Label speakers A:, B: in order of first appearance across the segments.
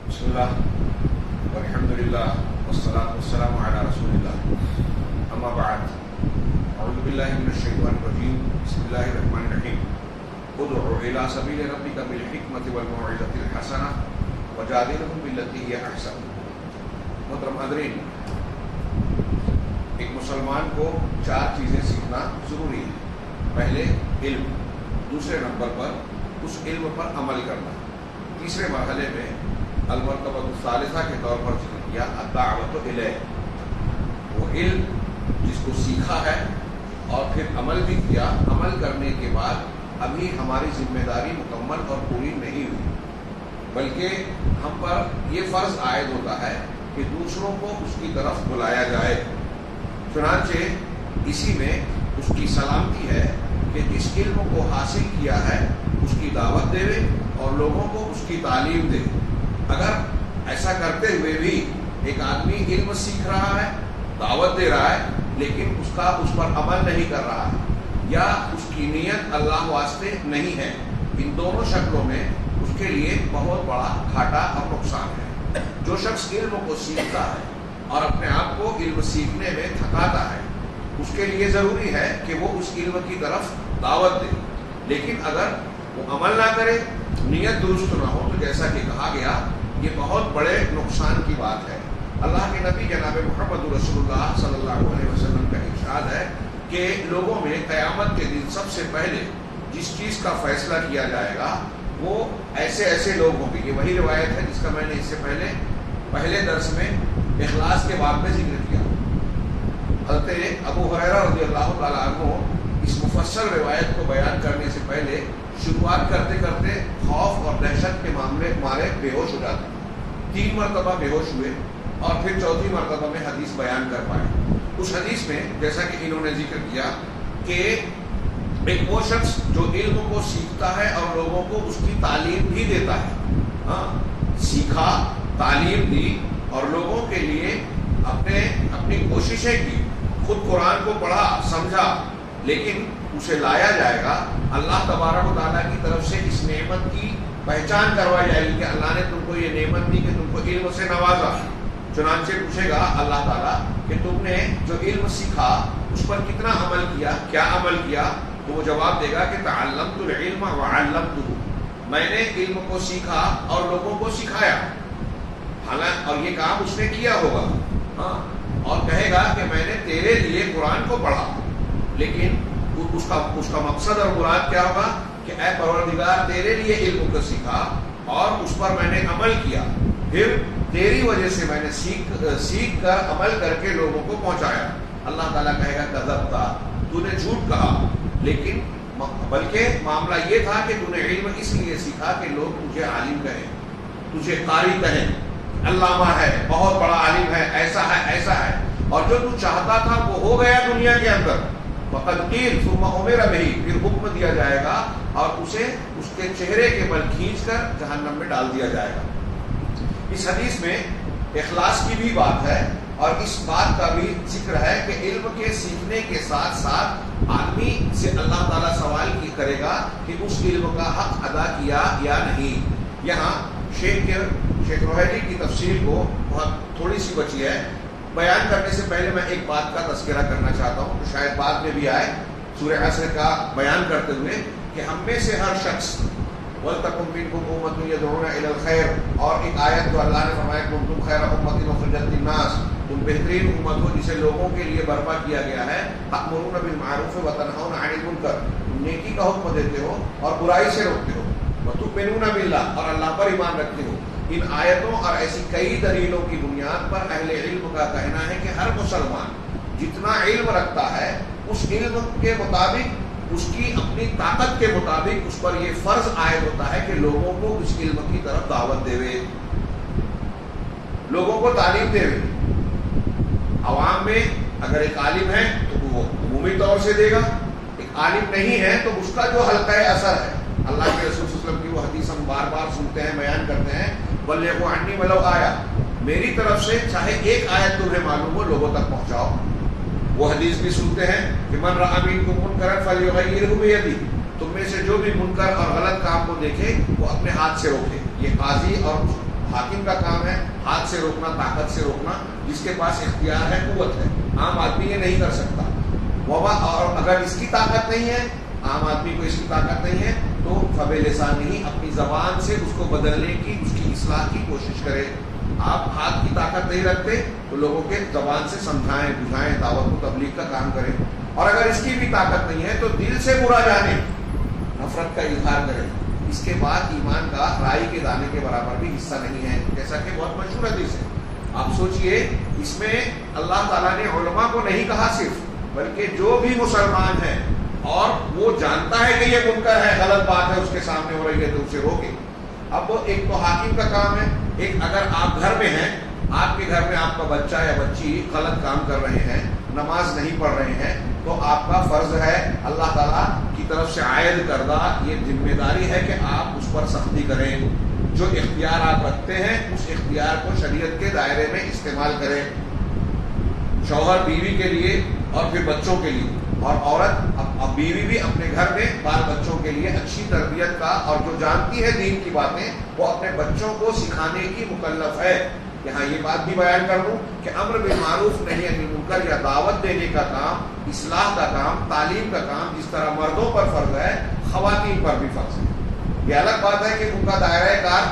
A: بسم اللہ والحمد للہ والصلاة والسلام علی رسول اللہ اما بعد اعوذ باللہ من الشیطان الرجیم بسم اللہ الرحمن الرحیم ادع الی سبیل ربک بالحکمۃ والموعظۃ الحسنہ وجادلہم باللتی ہی احسن۔ محترم حاضرین، ایک مسلمان کو 4 چیزیں سیکھنا ضروری ہے۔ پہلے علم، دوسرے نمبر پر اس علم پر عمل کرنا، تیسرے مرحلے میں المرتبہ الثالثہ کے طور پر ذکر کیا الدعوۃ الیہ، وہ علم جس کو سیکھا ہے اور پھر عمل بھی کیا، عمل کرنے کے بعد ابھی ہماری ذمہ داری مکمل اور پوری نہیں ہوئی، بلکہ ہم پر یہ فرض عائد ہوتا ہے کہ دوسروں کو اس کی طرف بلایا جائے۔ چنانچہ اسی میں اس کی سلامتی ہے کہ جس علم کو حاصل کیا ہے اس کی دعوت دے اور لوگوں کو اس کی تعلیم دے۔ اگر ایسا کرتے ہوئے بھی ایک آدمی علم سیکھ رہا ہے، دعوت دے رہا ہے، لیکن اس پر عمل نہیں کر رہا ہے یا اس کی نیت اللہ واسطے نہیں ہے، ان دونوں شکلوں میں اس کے لیے بہت بڑا گھاٹا اور نقصان ہے۔ جو شخص علم کو سیکھتا ہے اور اپنے آپ کو علم سیکھنے میں تھکاتا ہے، اس کے لیے ضروری ہے کہ وہ اس علم کی طرف دعوت دے، لیکن اگر وہ عمل نہ کرے، نیت درست نہ ہو، تو جیسا کہ کہا گیا یہ بہت بڑے نقصان کی بات ہے۔ اللہ کے نبی جناب محمد رسول اللہ صلی اللہ علیہ وسلم کا ارشاد ہے کہ لوگوں میں قیامت کے دن سب سے پہلے جس چیز کا فیصلہ کیا جائے گا وہ ایسے لوگ ہوں گے۔ یہ وہی روایت ہے جس کا میں نے اس سے پہلے درس میں اخلاص کے باب میں ذکر کیا۔ حضرت ابو ہریرہ رضی اللہ تعالیٰ عنہ اس مفصل روایت کو بیان کرنے سے پہلے شروعات کرتے کرتے خوف اور دہشت کے مارے بے ہوش ہو جاتے ہیں۔ 3 مرتبہ بے ہوش ہوئے اور پھر 4تھی مرتبہ میں حدیث بیان کر پائے۔ اس حدیث میں جیسا کہ انہوں نے ذکر کیا کہ ایک وہ شخص جو علم کو سیکھتا ہے اور لوگوں کو اس کی تعلیم بھی دیتا ہے، سیکھا، تعلیم دی اور لوگوں کے لیے اپنی کوششیں کی، خود قرآن کو پڑھا، سمجھا، لیکن اسے لایا جائے گا، اللہ تبارک و تعالیٰ کی طرف سے اس نعمت کی پہچان کروائی جائے گی کہ اللہ نے تم کو یہ نعمت دی کہ تم کو علم سے نوازا۔ چنانچہ پوچھے گا اللہ تعالیٰ کہ تم نے جو علم سیکھا اس پر کتنا عمل کیا، کیا عمل کیا؟ تو وہ جواب دے گا کہ تعلمت العلم وعلمتہ، میں نے علم کو سیکھا اور لوگوں کو سکھایا، حالانکہ اور یہ کام اس نے کیا ہوگا، اور کہے گا کہ میں نے تیرے لیے قرآن کو پڑھا، لیکن اس کا مقصد اور مراد کیا ہوگا کہ اے پروردگار تیرے لیے علم کو سیکھا اور اس پر میں نے عمل کیا، پھر تیری وجہ سے میں نے سیکھ کر عمل کر کے لوگوں کو پہنچایا۔ اللہ تعالیٰ کہے گا کذبتا، تو نے جھوٹ کہا، لیکن بلکہ معاملہ یہ تھا کہ تو نے علم اس لیے سیکھا کہ لوگ تجھے عالم کہیں، تجھے قاری کہیں، علامہ ہے، بہت بڑا عالم ہے، ایسا ہے، اور جو تو چاہتا تھا وہ ہو گیا دنیا کے اندر۔ فقد قیل ثم امر بہ، پھر حکم دیا جائے گا اور اسے اس کے چہرے کے بل کھینچ کر جہنم میں ڈال دیا جائے گا۔ اس حدیث میں اخلاص کی بھی بات ہے اور اس بات کا بھی ذکر ہے کہ علم کے سیکھنے کے ساتھ ساتھ آدمی سے اللہ تعالیٰ سوال کی کرے گا کہ اس علم کا حق ادا کیا یا نہیں۔ یہاں شیخ روحیلی کی تفسیر کو بہت تھوڑی سی بچی ہے، بیان کرنے سے پہلے میں ایک بات کا تذکرہ کرنا چاہتا ہوں تو شاید بعد میں بھی آئے سورہ عصر کا بیان کرتے ہوئے کہ ہم میں سے ہر شخص وَلْتَكُن مِّنكُمْ أُمَّةٌ يَدْعُونَ إِلَى الْخَيْرِ، اور ایک آیت جو اللہ نے فرمایا كُنتُمْ خَيْرَ أُمَّةٍ أُخْرِجَتْ لِلنَّاسِ، تم بہترین امت ہو جسے لوگوں کے لیے برپا کیا گیا ہے، تأمرون بالمعروف وتنہون عن المنکر، تم نیکی کا حکم دیتے ہو اور برائی سے روکتے ہو، وتؤمنون باللہ، اور اللہ پر ایمان رکھتے ہو۔ ان آیتوں اور ایسی کئی دلیلوں کی بنیاد پر اہل علم کا کہنا ہے کہ ہر مسلمان جتنا علم رکھتا ہے اس علم کے مطابق، اس کی اپنی طاقت کے مطابق اس پر یہ فرض عائد ہوتا ہے کہ لوگوں کو اس علم کی طرف دعوت دے، لوگوں کو تعلیم دے۔ عوام میں اگر ایک عالم ہے تو وہ عمومی طور سے دے گا، ایک عالم نہیں ہے تو اس کا جو حلقہ اثر ہے، اللہ کے رسول صلی اللہ علیہ وسلم کی وہ حدیث ہم بار بار سنتے ہیں، بیان کرتے ہیں، بلغوا عنی ولو آیا، میری طرف سے چاہے ایک آیت تمہیں معلوم ہو لوگوں تک پہنچاؤ۔ وہ حدیث بھی سنتے ہیں کہ من رأى منکم منکرا فلیغیرہ بیدہ، تم میں سے جو بھی منکر اور غلط کام کو دیکھے وہ اپنے ہاتھ سے روکے۔ یہ قاضی اور حاکم کا کام ہے ہاتھ سے روکنا، طاقت سے روکنا، جس کے پاس اختیار ہے، قوت ہے. عام آدمی یہ نہیں کر سکتا. اور اگر اس کی طاقت نہیں ہے، عام آدمی کو اس کی طاقت نہیں ہے، تو فبلسان ہی اپنی زبان سے اس کو بدلنے کی، اس کی اصلاح کی کوشش کرے. آپ ہاتھ کی طاقت نہیں رکھتے تو لوگوں کے زبان سے سمجھائیں، بجھائیں، دعوت و تبلیغ کا کام کریں. اور اگر اس کی بھی طاقت نہیں ہے تو دل سے برا جانے، نفرت کا اظہار کریں. اس کے بعد ایمان کا رائی کے دانے کے برابر بھی حصہ نہیں ہے، جیسا کہ بہت مشہور حدیث ہے. آپ سوچئے، اس میں اللہ تعالیٰ نے علماء کو نہیں کہا صرف، بلکہ جو بھی مسلمان ہے اور وہ جانتا ہے کہ یہ منکر ہے، غلط بات ہے، اس کے سامنے ہو رہی ہے تو اسے روکے. اب وہ ایک تو حاکم کا کام ہے، ایک اگر آپ گھر میں ہیں، آپ کے گھر میں آپ کا بچہ یا بچی غلط کام کر رہے ہیں، نماز نہیں پڑھ رہے ہیں، تو آپ کا فرض ہے، اللہ تعالیٰ کی طرف سے عائد کردہ یہ ذمہ داری ہے کہ آپ اس پر سختی کریں. جو اختیار آپ رکھتے ہیں اس اختیار کو شریعت کے دائرے میں استعمال کریں. شوہر بیوی کے لیے اور پھر بچوں کے لیے، اور عورت اب بیوی بھی اپنے گھر میں بال بچوں کے لیے اچھی تربیت کا، اور جو جانتی ہے دین کی باتیں وہ اپنے بچوں کو سکھانے کی مکلف ہے. یہاں یہ بات بھی بیان کر دوں کہ امر بالمعروف نہی عن المنکر یا دعوت دینے کا کام، اصلاح کا کام، تعلیم کا کام جس طرح مردوں پر فرض ہے، خواتین پر بھی فرض ہے. یہ الگ بات ہے کہ ان کا دائرۂ کار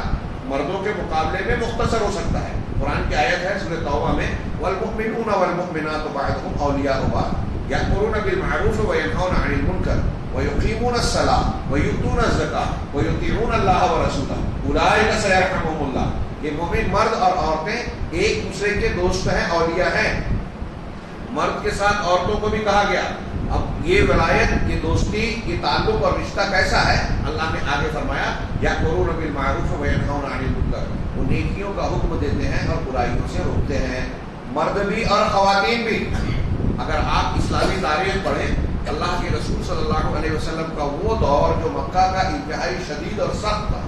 A: مردوں کے مقابلے میں مختصر ہو سکتا ہے. قرآن کی آیت ہے سورۃ توبہ میں، والمؤمنون والمؤمنات بعضهم اولیاء بعض یأمرون بالمعروف وینہون عن المنکر ویقیمون الصلاۃ ویؤتون الزکاۃ ویطیعون اللہ ورسولہ اولئک سیرحمهم اللہ. یہ مومن مرد اور عورتیں ایک دوسرے کے دوست ہیں، اولیاء ہیں. مرد کے ساتھ عورتوں کو بھی کہا گیا. اب یہ ولایت، یہ دوستی، یہ تعلق اور رشتہ کیسا ہے؟ اللہ نے آگے فرمایا، یأمرون بالمعروف وینہون عن المنکر، وہ نیکیوں کا حکم دیتے ہیں اور برائیوں سے روکتے ہیں. مرد بھی اور خواتین بھی. اگر آپ اسلامی تاریخ پڑھیں، اللہ کے رسول صلی اللہ علیہ وسلم کا وہ دور جو مکہ کا انتہائی شدید اور سخت تھا،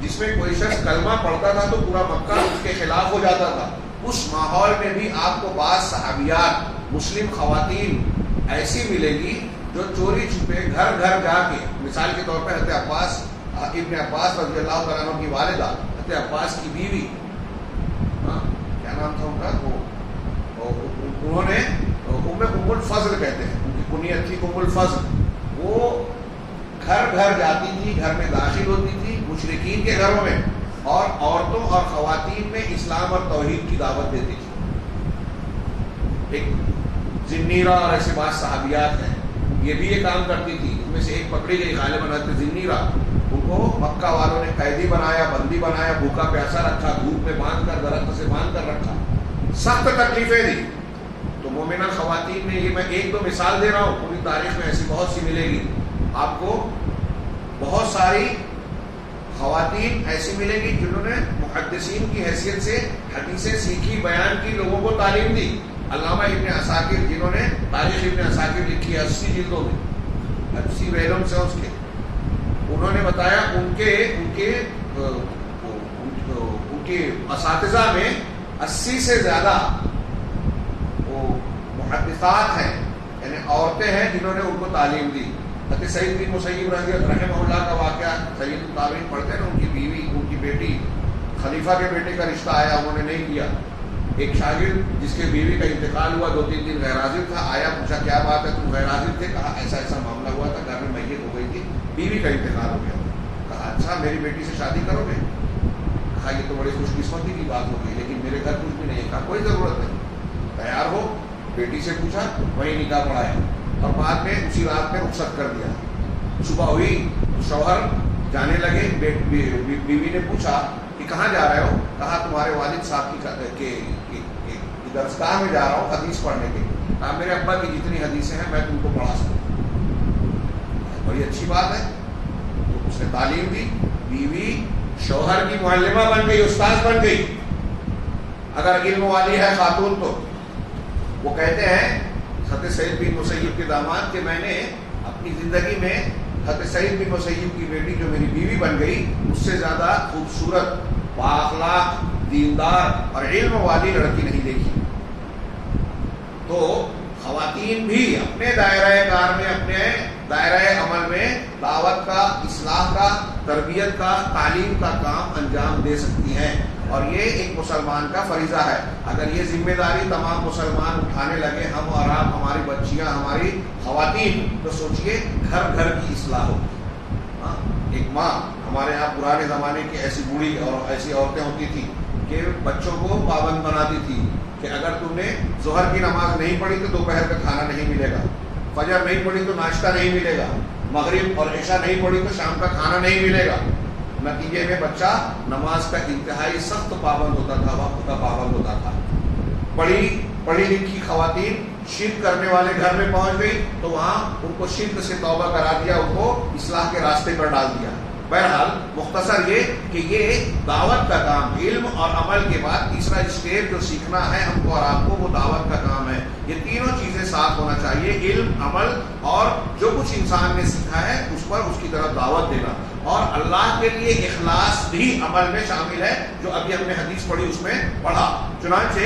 A: جس میں کوئی شخص کلمہ پڑھتا تھا تو پورا مکہ اس کے خلاف ہو جاتا تھا، اس ماحول میں بھی آپ کو بعض صحابیات، مسلم خواتین ایسی ملے گی جو چوری چھپے گھر گھر جا کے، مثال کے طور پہ حضرت عباس، ابن عباس رضی اللہ تعالیٰ عنہ کی والدہ، حضرت عباس کی بیوی، کیا نام تھا ان کا، انہوں نے ام الفضل کہتے ہیں، ان کی کنیت تھی ام الفضل. وہ گھر گھر جاتی تھی، گھر میں داخل ہوتی تھی مشرکین کے گھروں میں، اور عورتوں اور خواتین میں اسلام اور توحید کی دعوت دیتی تھی. ایک زنیرہ اور ایسے بعض صحابیات ہیں، یہ بھی یہ کام کرتی تھی. ان میں سے ایک پکڑی گئی غالباً حضرت زنیرہ. ان کو مکہ والوں نے قیدی بنایا، بندی بنایا، بھوکا پیاسا رکھا، دھوپ میں باندھ کر، درخت سے باندھ کر رکھا، سخت تکلیفیں دی. تو مومنہ خواتین نے، یہ میں ایک دو مثال دے رہا ہوں، پوری تاریخ میں ایسی بہت سی ملے گی آپ کو. بہت ساری خواتین ایسی ملے گی جنہوں نے محدثین کی حیثیت سے حدیثیں سیکھی، بیان کی، لوگوں کو تعلیم دی. علامہ ابن عساکر، جنہوں نے تاریخ ابن عساکر لکھی ہے 80 جلدوں میں، 80 ویلومز ہیں اس کے، انہوں نے بتایا ان کے اساتذہ میں 80 سے زیادہ وہ محدثات ہیں، یعنی عورتیں ہیں جنہوں نے ان کو تعلیم دی. حضرت سعید بن مسیب رحمہ اللہ کا واقعہ، سید التابعین پڑھتے ہیں نا، ان کی بیوی، ان کی بیٹی، خلیفہ کے بیٹے کا رشتہ آیا، انہوں نے نہیں کیا. ایک شاگرد جس کے بیوی کا انتقال ہوا، 2-3 دن غیر حاضر تھا، آیا، پوچھا کیا بات ہے، تم غیر حاضر تھے؟ کہا ایسا ایسا معاملہ ہوا تھا، گھر میں میت ہو گئی تھی، بیوی کا انتقال ہو گیا. کہا اچھا، میری بیٹی سے شادی کرو گے؟ کہا یہ تو بڑی خوش قسمتی کی بات ہوگی، لیکن میرے گھر کچھ بھی نہیں ہے. کہا کوئی ضرورت نہیں، تیار ہو. بیٹی سے پوچھا، وہی نکاح پڑھایا، اور بعد میں اسی رات میں رخصت کر دیا. صبح ہوئی، شوہر جانے لگے، بیوی نے پوچھا کہ کہاں جا رہے ہو؟ کہا تمہارے والد صاحب کی درسگاہ میں جا رہا ہوں حدیث پڑھنے کے. کہا میرے ابا کی جتنی حدیثیں ہیں میں تم کو پڑھا سکتا ہوں. بڑی اچھی بات ہے. تو اس نے تعلیم دی، بیوی شوہر کی معلمہ بن گئی، استاذ بن گئی. اگر علم والی ہے خاتون تو وہ کہتے ہیں حضرت سعید بن مسیب کے داماد کہ میں نے اپنی زندگی میں حضرت سعید بن مسیب کی بیٹی جو میری بیوی بن گئی، اس سے زیادہ خوبصورت، بااخلاق، دیندار اور علم والی لڑکی نہیں دیکھی. تو خواتین بھی اپنے دائرۂ کار میں، اپنے دائرۂ عمل میں دعوت کا، اصلاح کا، تربیت کا، تعلیم کا کام انجام دے سکتی ہیں. اور یہ ایک مسلمان کا فریضہ ہے. اگر یہ ذمہ داری تمام مسلمان اٹھانے لگے، ہم اور آپ، ہماری بچیاں، ہماری خواتین، تو سوچئے گھر گھر کی اصلاح ہوگی. ایک ماں، ہمارے یہاں پرانے زمانے کی ایسی بوڑھی اور ایسی عورتیں ہوتی تھیں کہ بچوں کو پابند بناتی تھی کہ اگر تم نے ظہر کی نماز نہیں پڑھی تو دوپہر کا کھانا نہیں ملے گا، فجر نہیں پڑھی تو ناشتہ نہیں ملے گا، مغرب اور عشاء نہیں پڑھی تو شام کا کھانا نہیں ملے گا. نتیجے میں بچہ نماز کا انتہائی سخت پابند ہوتا تھا، وقت کا پابند ہوتا تھا. پڑھی لکھی خواتین شرک کرنے والے گھر میں پہنچ گئی تو وہاں ان کو شرک سے توبہ کرا دیا، ان کو اصلاح کے راستے پر ڈال دیا. بہرحال مختصر یہ کہ یہ دعوت کا کام، علم اور عمل کے بعد تیسرا اسٹیپ جو سیکھنا ہے ہم کو اور آپ کو، وہ دعوت کا کام ہے. یہ تینوں چیزیں ساتھ ہونا چاہیے، علم، عمل اور جو کچھ انسان نے سیکھا ہے اس پر اس کی طرف دعوت دینا. اور اللہ کے لیے اخلاص بھی عمل میں شامل ہے، جو ابھی ہم نے حدیث پڑھی اس میں پڑھا. چنانچہ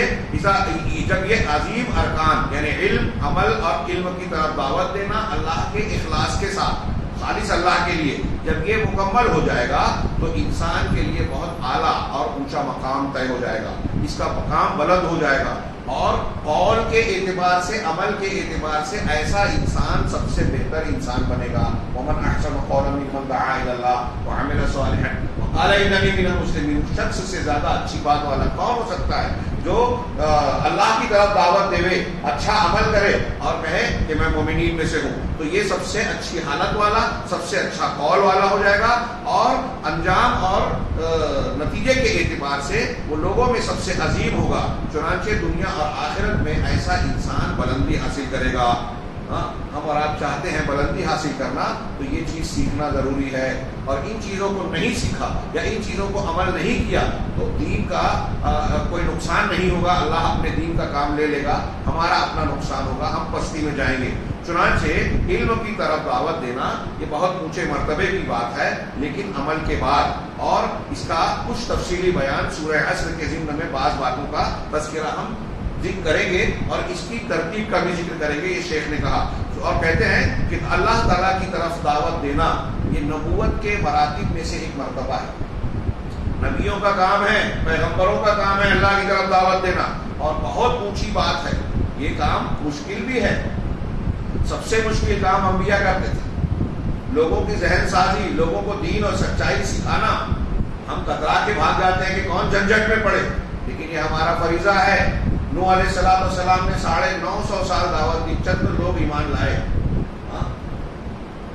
A: جب یہ عظیم ارکان یعنی علم، عمل اور علم کی طرف دعوت دینا اللہ کے اخلاص کے ساتھ، خالص اللہ کے لیے، جب یہ مکمل ہو جائے گا تو انسان کے لیے بہت اعلیٰ اور اونچا مقام طے ہو جائے گا، اس کا مقام بلند ہو جائے گا. اور قول کے اعتبار سے، عمل کے اعتبار سے ایسا انسان سب سے بہتر انسان بنے گا. ومن احسن قولا ممن دعا الی اللہ وعمل صالحا وقال اننی من المسلمین. شخص سے زیادہ اچھی بات والا کون ہو سکتا ہے جو اللہ کی طرف دعوت دے، اچھا عمل کرے اور کہے کہ میں مومنین میں سے ہوں. تو یہ سب سے اچھی حالت والا، سب سے اچھا قول والا ہو جائے گا، اور انجام اور نتیجے کے اعتبار سے وہ لوگوں میں سب سے عظیم ہوگا. چنانچہ دنیا اور آخرت میں ایسا انسان بلندی حاصل کرے گا. ہم اور آپ چاہتے ہیں بلندی حاصل کرنا، تو یہ چیز سیکھنا ضروری ہے. اور ان چیزوں کو نہیں سیکھا یا ان چیزوں کو عمل نہیں کیا تو دین کا کوئی نقصان نہیں ہوگا. اللہ اپنے دین کا کام لے لے گا، ہمارا اپنا نقصان ہوگا، ہم پستی میں جائیں گے. چنانچہ علم کی طرف دعوت دینا یہ بہت اونچے مرتبے کی بات ہے، لیکن عمل کے بعد. اور اس کا کچھ تفصیلی بیان سورہ عصر کے ضمن میں بعض باتوں کا تذکرہ ہم ذکر کریں گے اور اس کی ترتیب کا بھی ذکر کریں گے. یہ شیخ نے کہا اور کہتے ہیں کہ اللہ تعالیٰ کی طرف دعوت دینا یہ نبوت کے مراتب میں سے ایک مرتبہ ہے. نبیوں کا کام ہے، پیغمبروں کا کام ہے اللہ کی طرف دعوت دینا، اور بہت اونچی بات ہے. یہ کام مشکل بھی ہے، سب سے مشکل کام انبیاء کرتے تھے. لوگوں کی ذہن سازی، لوگوں کو دین اور سچائی سکھانا. ہم کترا کے بھاگ جاتے ہیں کہ کون جھنجھٹ میں پڑے، لیکن یہ ہمارا فریضہ ہے. نوح علیہ السلام نے 950 سال دعوت دی، چند لوگ ایمان لائے.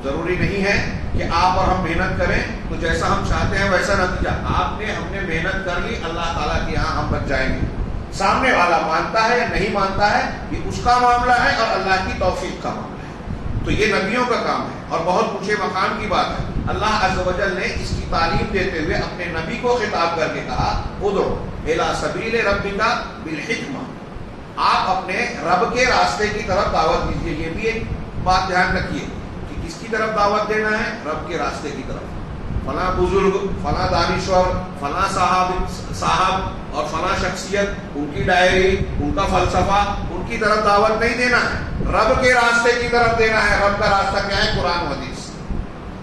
A: ضروری نہیں ہے کہ آپ اور ہم محنت کریں تو جیسا ہم چاہتے ہیں ویسا نتیجہ. آپ نے، ہم نے محنت کر لی، اللہ تعالیٰ کے یہاں ہم بچ جائیں گے. سامنے والا مانتا ہے یا نہیں مانتا ہے یہ اس کا معاملہ ہے اور اللہ کی توفیق کا معاملہ ہے. تو یہ نبیوں کا کام ہے اور بہت اونچے مقام کی بات ہے. اللہ عز و جل نے اس کی تعلیم دیتے ہوئے اپنے نبی کو خطاب کر کے کہا ادعو الی سبیل ربک بالحکمہ. آپ اپنے رب کے راستے کی طرف دعوت دیجیے. یہ بھی ایک بات دھیان رکھیے کہ کس کی طرف دعوت دینا ہے، رب کے راستے کی طرف. فلاں بزرگ، فلاں دانشور، فلاں صاحب اور فلاں شخصیت، ان کی ڈائری، ان کا فلسفہ، ان کی طرف دعوت نہیں دینا ہے، رب کے راستے کی طرف دینا ہے. رب کا راستہ کیا ہے؟ قرآن و حدیث.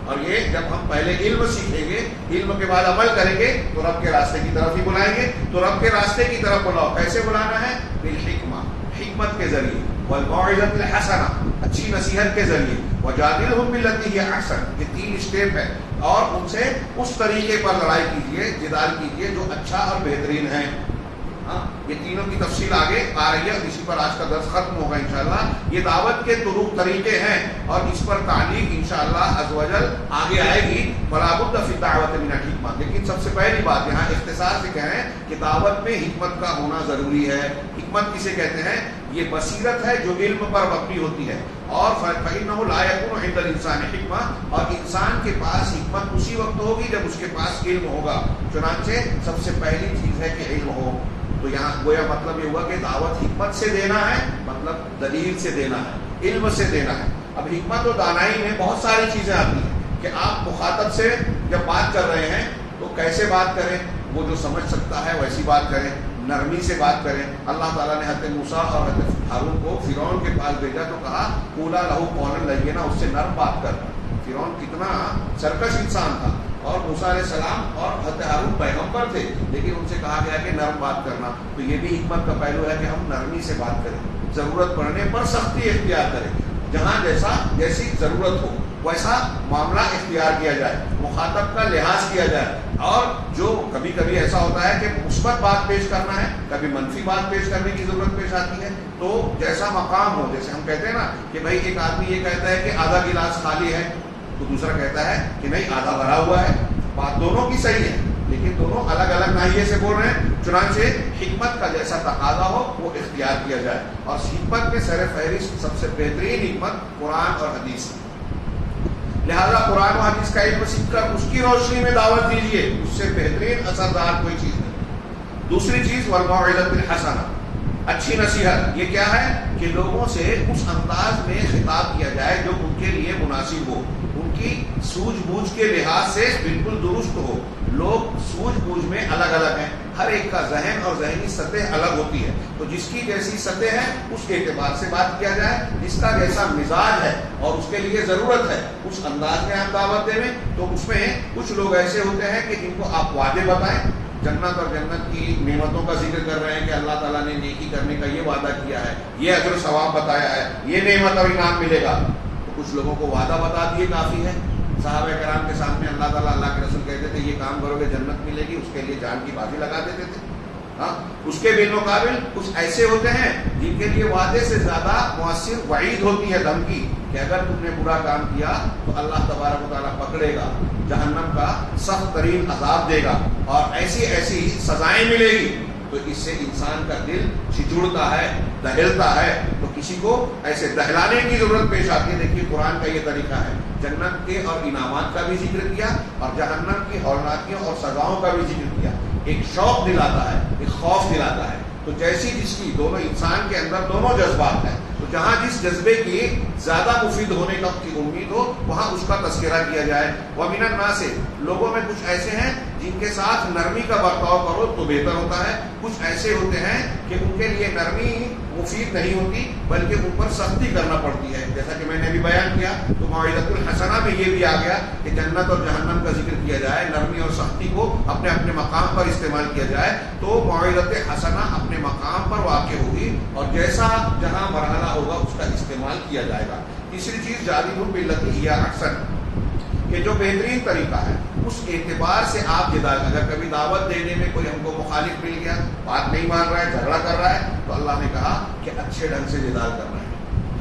A: اور یہ جب ہم پہلے علم سیکھیں گے، علم کے بعد عمل کریں گے تو رب کے راستے کی طرف ہی بلائیں گے. تو رب کے راستے کی طرف بلاؤ. کیسے بلانا ہے؟ بالحکمہ، حکمت کے ذریعے. والموعظۃ الحسنہ، اچھی نصیحت کے ذریعے. وجادلہم باللتی ہی احسن، یہ 3 اسٹیپ ہے. اور ان سے اس طریقے پر لڑائی کیجیے، جدال کیجیے جو اچھا اور بہترین ہے. یہ تینوں کی تفصیل آگے آ رہی ہے، اسی پر آج کا درس ختم ہوگا انشاءاللہ. یہ دعوت کے طرق طریقے ہیں اور اس پر تعلیم انشاءاللہ عز و جل آگے آئے گی. فلا بد فی الدعوۃ من الحکمہ. لیکن سب سے پہلی بات یہاں اختصار سے کہیں کہ دعوت میں حکمت کا ہونا ضروری ہے. حکمت کسے کہتے ہیں؟ یہ بصیرت ہے جو علم پر مبنی ہوتی ہے. اور فإنه لا يكون عند الإنسان حکمہ، اور انسان کے پاس حکمت اسی وقت ہوگی جب اس کے پاس علم ہوگا. چنانچہ سب سے پہلی چیز ہے کہ علم ہو. تو یہاں گویا مطلب یہ ہوا کہ دعوت حکمت سے دینا ہے، مطلب دلیل سے دینا ہے، علم سے دینا ہے. اب حکمت و دانائی میں بہت ساری چیزیں آتی ہیں کہ آپ مخاطب سے جب بات کر رہے ہیں تو کیسے بات کریں. وہ جو سمجھ سکتا ہے ویسی بات کریں، نرمی سے بات کریں. اللہ تعالیٰ نے حضرت موسیٰ اور حضرت ہارون کو فرعون کے پاس بھیجا تو کہا قولا لہ قولا لینا، اس سے نرم بات کر. فرعون کتنا سرکش انسان تھا اور موسیٰ علیہ السلام اور حضرت ہارون پیغمبر تھے، لیکن ان سے کہا گیا کہ نرم بات کرنا. تو یہ بھی حکمت کا پہلو ہے کہ ہم نرمی سے بات کریں، ضرورت پڑنے پر سختی اختیار کریں، جہاں جیسی ضرورت ہو ویسا معاملہ اختیار کیا جائے، مخاطب کا لحاظ کیا جائے. اور جو کبھی کبھی ایسا ہوتا ہے کہ مثبت بات پیش کرنا ہے، کبھی منفی بات پیش کرنے کی ضرورت پیش آتی ہے، تو جیسا مقام ہو. جیسے ہم کہتے ہیں نا کہ بھائی ایک آدمی یہ کہتا ہے کہ آدھا گلاس خالی ہے، تو دوسرا کہتا ہے کہ نہیں آدھا بھرا ہوا ہے. بات دونوں کی صحیح ہے، لیکن دونوں الگ الگ ناحیے سے بول رہے ہیں. چنانچہ حکمت کا جیسا تقاضا ہو وہ اختیار کیا جائے. اور حکمت کے سر فہرست سب سے بہترین حکمت قرآن اور حدیث ہے. لہذا قرآن و حدیث کا علم سیکھ کر اس کی روشنی میں دعوت دیجیے، اس سے بہترین اثردار کوئی چیز نہیں. دوسری چیز والموعظۃ الحسنہ، اچھی نصیحت. یہ کیا ہے کہ لوگوں سے اس انداز میں خطاب کیا جائے جو ان کے لیے مناسب ہو، ان کی سوجھ بوجھ کے لحاظ سے بالکل درست ہو. لوگ سوجھ بوجھ میں الگ الگ ہیں، ہر ایک کا ذہن اور ذہنی سطح الگ ہوتی ہے. تو جس کی جیسی سطح ہے اس کے اعتبار سے بات کیا جائے، جس کا جیسا مزاج ہے اور اس کے لیے ضرورت ہے اس انداز میں ہم دعوت دیں. تو اس میں کچھ لوگ ایسے ہوتے ہیں کہ جن کو آپ وعدے بتائیں، جنت اور جنت کی نعمتوں کا ذکر کر رہے ہیں کہ اللہ تعالیٰ نے نیکی کرنے کا یہ وعدہ کیا ہے، یہ اجر و ثواب بتایا ہے، یہ نعمت اور انعام ملے گا. تو کچھ لوگوں کو وعدہ بتا دیے کافی ہے. صحابہ کرام کے سامنے اللہ تعالیٰ اللہ کے رسول کہتے تھے یہ کام کرو گے جنت ملے گی، اس کے لیے جان کی بازی لگا دیتے تھے. ہاں، اس کے بالمقابل کچھ ایسے ہوتے ہیں جن کے لیے وعدے سے زیادہ مؤثر وعید ہوتی ہے، دھمکی، کہ اگر تم نے برا کام کیا تو اللہ تبارک و تعالیٰ پکڑے گا، جہنم کا سخت ترین عذاب دے گا اور ایسی ایسی سزائیں ملے گی. تو اس سے انسان کا دل چھچڑتا ہے، دہلتا ہے. تو کسی کو ایسے دہلانے کی ضرورت پیش آتی ہے. دیکھیے قرآن کا یہ طریقہ ہے، جنت کے اور انعامات کا بھی ذکر کیا اور جہنم کی ہولناکیوں اور سزاؤں کا بھی ذکر کیا. ایک شوق دلاتا ہے، ایک خوف دلاتا ہے. تو جیسی جس کی دونوں انسان کے اندر دونوں جذبات ہیں، تو جہاں جس جذبے کی زیادہ مفید ہونے کی امید ہو وہاں اس کا تذکرہ کیا جائے. وَمِنَ النَّاسِ، لوگوں میں کچھ ایسے ہیں جن کے ساتھ نرمی کا برتاؤ کرو تو بہتر ہوتا ہے. کچھ ایسے ہوتے ہیں کہ ان کے لیے نرمی مفید نہیں ہوتی بلکہ ان پر سختی کرنا پڑتی ہے. جیسا کہ میں نے ابھی بیان کیا تو موعظۃ الحسنہ میں یہ بھی آ گیا کہ جنت اور جہنم کا ذکر کیا جائے، نرمی اور سختی کو اپنے اپنے مقام پر استعمال کیا جائے. تو موعظۃ حسنہ اپنے مقام پر واقع ہوگی اور جیسا جہاں مرحلہ ہوگا اس کا استعمال کیا جائے گا. تیسری چیز جادلوا باللتی ہی احسن، کہ جو بہترین طریقہ ہے اس اعتبار سے آپ جدال. اگر کبھی دعوت دینے میں کوئی ہم کو مخالف مل گیا، بات نہیں مان رہا ہے، جھگڑا کر رہا ہے، تو اللہ نے کہا کہ اچھے ڈھنگ سے جدال کرنا ہے.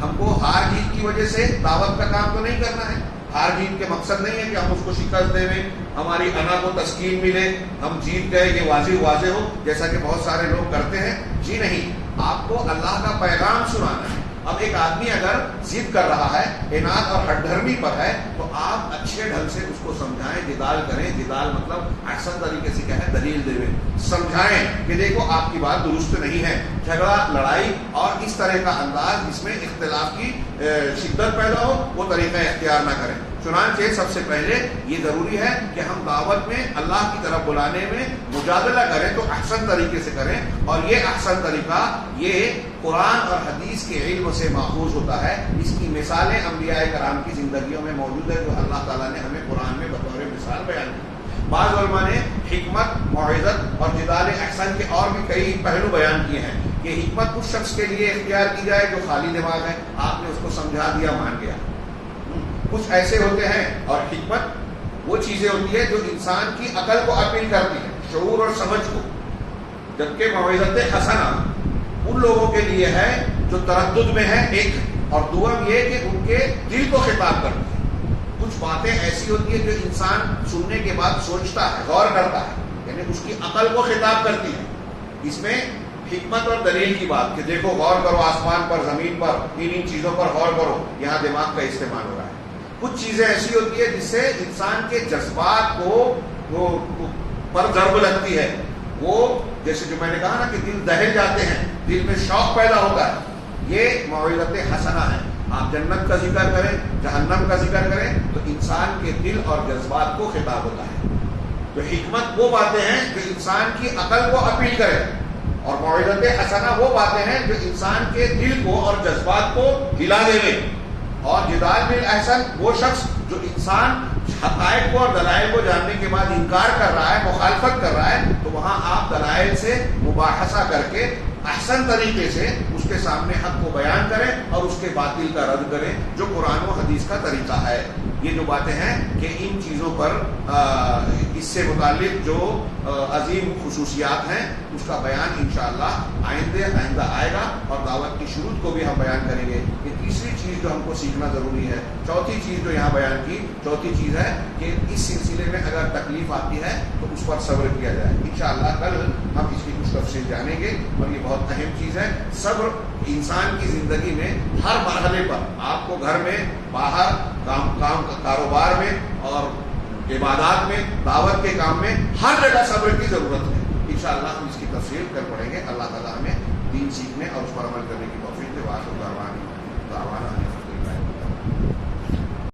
A: ہم کو ہار جیت کی وجہ سے دعوت کا کام تو نہیں کرنا ہے. ہار جیت کے مقصد نہیں ہے کہ ہم اس کو شکست دیں، ہماری انا کو تسکین ملے، ہم جیت گئے، یہ واضح ہو جیسا کہ بہت سارے لوگ کرتے ہیں. جی نہیں، آپ کو اللہ کا پیغام سنانا ہے. اب ایک آدمی اگر ضد کر رہا ہے، اناد اور ہٹ دھرمی پر ہے، تو آپ اچھے ڈھنگ سے اس کو سمجھائیں، جدال کریں. جدال مطلب احسن طریقے سے کیا ہے، دلیل دیں، سمجھائیں کہ دیکھو آپ کی بات درست نہیں ہے. جھگڑا، لڑائی اور اس طرح کا انداز جس میں اختلاف کی شدت پیدا ہو وہ طریقہ اختیار نہ کریں. چنانچہ سب سے پہلے یہ ضروری ہے کہ ہم دعوت میں اللہ کی طرف بلانے میں مجادلہ کریں تو احسن طریقے سے کریں. اور یہ احسن طریقہ یہ قرآن اور حدیث کے علم سے ماخوذ ہوتا ہے. اس کی مثالیں انبیاء کرام کی زندگیوں میں موجود ہے جو اللہ تعالیٰ نے ہمیں قرآن میں بطور مثال بیان کی. بعض علماء نے حکمت، موعظت اور جدال احسن کے اور بھی کئی پہلو بیان کیے ہیں کہ حکمت اس شخص کے لیے اختیار کی جائے جو خالی دماغ ہے، آپ نے اس کو سمجھا دیا، مان گیا. کچھ ایسے ہوتے ہیں اور حکمت وہ چیزیں ہوتی ہے جو انسان کی عقل کو اپیل کرتی ہے، شعور اور سمجھ کو. جبکہ موعظت حسنہ ان لوگوں کے لیے ہے جو تردد میں ہے، ایک، اور دوم یہ کہ ان کے دل کو خطاب کرتی ہے. کچھ باتیں ایسی ہوتی ہیں جو انسان سننے کے بعد سوچتا ہے، غور کرتا ہے، یعنی اس کی عقل کو خطاب کرتی ہے. اس میں حکمت اور دلیل کی بات کہ دیکھو غور کرو، آسمان پر، زمین پر، ان چیزوں پر غور کرو، یہاں دماغ کا استعمال ہو رہا ہے. کچھ چیزیں ایسی ہوتی ہے جس سے انسان کے جذبات کو پر ضرب لگتی ہے. وہ جیسے جو میں نے کہا نا کہ دل دہل جاتے ہیں، دل میں شوق پیدا ہوتا ہے. یہ موعظت حسنہ ہے. آپ جنت کا ذکر کریں، جہنم کا ذکر کریں تو انسان کے دل اور جذبات کو خطاب ہوتا ہے. تو حکمت وہ باتیں ہیں جو انسان کی عقل کو اپیل کرے، اور موعظت حسنہ وہ باتیں ہیں جو انسان کے دل کو اور جذبات کو ہلا دے. اور جدال بالاحسن وہ شخص جو انسان حقائق کو اور دلائل کو جاننے کے بعد انکار کر رہا ہے، مخالفت کر رہا ہے، تو وہاں آپ دلائل سے مباحثہ کر کے احسن طریقے سے اس کے سامنے حق کو بیان کریں اور اس کے باطل کا رد کریں، جو قرآن و حدیث کا طریقہ ہے۔ یہ جو باتیں ہیں کہ ان چیزوں پر اس سے متعلق جو عظیم خصوصیات ہیں اس کا بیان انشاءاللہ آئندہ آئے گا، اور دعوت کی شروط کو بھی ہم بیان کریں گے۔ یہ تیسری چیز جو ہم کو سیکھنا ضروری ہے۔ چوتھی چیز جو یہاں بیان کی، چوتھی چیز ہے کہ اس سلسلے میں اگر تکلیف آتی ہے تو اس پر صبر کیا جائے۔ انشاءاللہ کل ہم اس کی کچھ تفصیل جانیں گے، اور یہ بہت اہم چیز ہے۔ صبر انسان کی زندگی میں ہر مرحلے پر، آپ کو گھر میں، باہر، کاروبار میں اور عبادات میں، دعوت کے کام میں، ہر جگہ صبر کی ضرورت ہے۔ انشاءاللہ ہم اس کی تفصیل کل پڑھیں گے۔ اللہ تعالیٰ ہمیں دین سیکھنے اور اس پر عمل کرنے کی توفیق دے۔ وآخر دعوانا